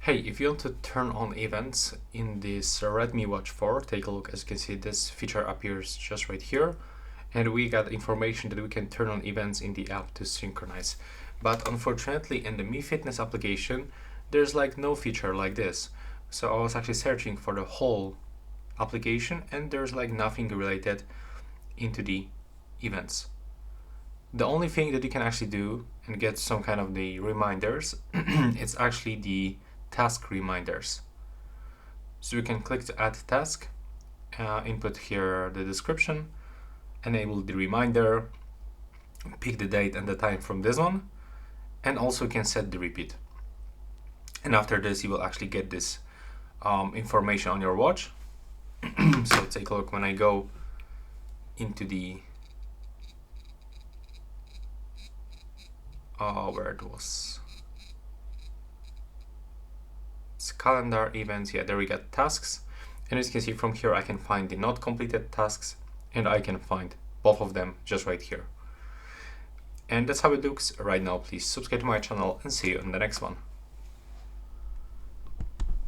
Hey, if you want to turn on events in this Redmi Watch 4, take a look. As you can see, this feature appears just right here, and we got information that we can turn on events in the app to synchronize. But unfortunately, in the Mi Fitness application, there's like no feature like this. So I was actually searching for the whole application, and there's like nothing related into the events. The only thing that you can actually do and get some kind of the reminders, it's actually the task reminders. So you can click to add task, input here the description, enable the reminder, pick the date and the time from this one, and also you can set the repeat. And after this, you will actually get this information on your watch. So take a look. When I go into the where it was, it's calendar events. Yeah, there we got tasks, and as you can see from here, I can find the not completed tasks, and I can find both of them just right here. And that's how it looks right now. Please subscribe to my channel and see you in the next one.